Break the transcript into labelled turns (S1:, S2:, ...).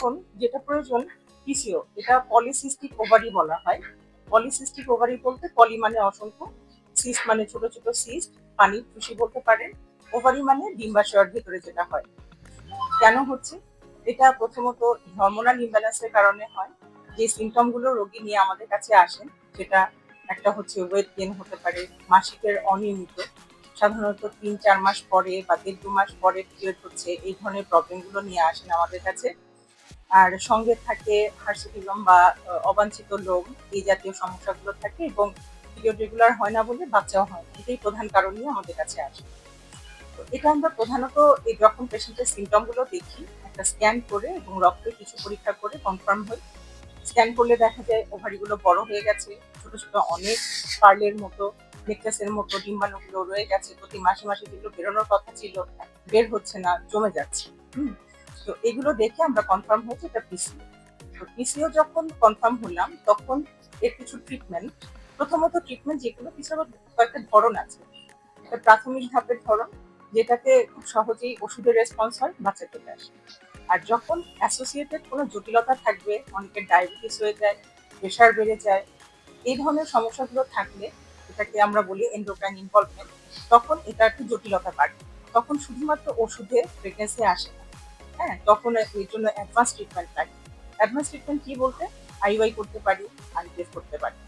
S1: এখন যেটা প্রয়োজন পিসিও, এটা পলিসিস্টিক ওভারি বলা হয়। পলিসিস্টিক ওভারি বলতে পলি মানে অসংখ্য, সিস্ট মানে ছোট ছোট সিস্ট, পানির টুসি বলতে পারেন, ওভারি মানে ডিম্বাশয়ের ভেতরে যেটা হয়। কেন হচ্ছে? এটা প্রথমত হরমোনাল ইমব্যালেন্সের কারণে হয়। যে সিমটম গুলো রোগী নিয়ে আমাদের কাছে আসেন, সেটা একটা হচ্ছে ওয়েট গেইন হতে পারে, মাসিকের অনিয়মিত, সাধারণত ৩-৪ মাস পরে বা ১.৫-২ মাস পরে পিরিয়ড হচ্ছে, এই ধরনের প্রবলেম গুলো নিয়ে আসেন আমাদের কাছে। আর সঙ্গে থাকে হার্সিটিজম বা অবাঞ্ছিত লোম, এই জাতীয় সমস্যাগুলো থাকে এবং পিরিয়ড রেগুলার হয় না বলে বাচ্চাও হয়, এটাই প্রধান কারণ নিয়ে আমাদের কাছে আসে। তো এটা আমরা প্রধানত এই যখন পেশেন্টের সিমটম গুলো দেখি, একটা স্ক্যান করে এবং রক্তে কিছু পরীক্ষা করে কনফার্ম হই। স্ক্যান করলে দেখা যায় ওভারিগুলো বড় হয়ে গেছে, ছোট ছোট অনেক পার্লের মতো, নেকলেসের মতো ডিম্বাণুগুলো রয়ে গেছে, প্রতি মাসে মাসে যেগুলো বেরোনোর কথা ছিল বের হচ্ছে না, জমে যাচ্ছে। তো এগুলো দেখে আমরা কনফার্ম হয়েছে এটা পিসিও। তো পিসিও যখন কনফার্ম হলাম তখন এর কিছু ট্রিটমেন্ট, প্রথমত ট্রিটমেন্ট যেগুলো পিসিও কয়েকটা ধরন আছে। একটা প্রাথমিক ধাপের ধরন, যেটাতে খুব সহজেই ওষুধের রেসপন্স হয়, বাচ্চা চলে আসে। আর যখন অ্যাসোসিয়েটেড কোনো জটিলতা থাকবে, অনেকের ডায়াবেটিস হয়ে যায়, প্রেশার বেড়ে যায়, এই ধরনের সমস্যাগুলো থাকলে, এটাকে আমরা বলি এন্ডোক্রাইন ইনভলভমেন্ট, তখন এটা একটু জটিলতা বাড়ে। তখন শুধুমাত্র ওষুধে প্রেগনেন্সি আসে না, হ্যাঁ, তখন এর জন্য অ্যাডভান্স ট্রিটমেন্ট লাগে। অ্যাডভান্স ট্রিটমেন্ট কি বলতে, আইওআই করতে পারি, আইভিএফ করতে পারি।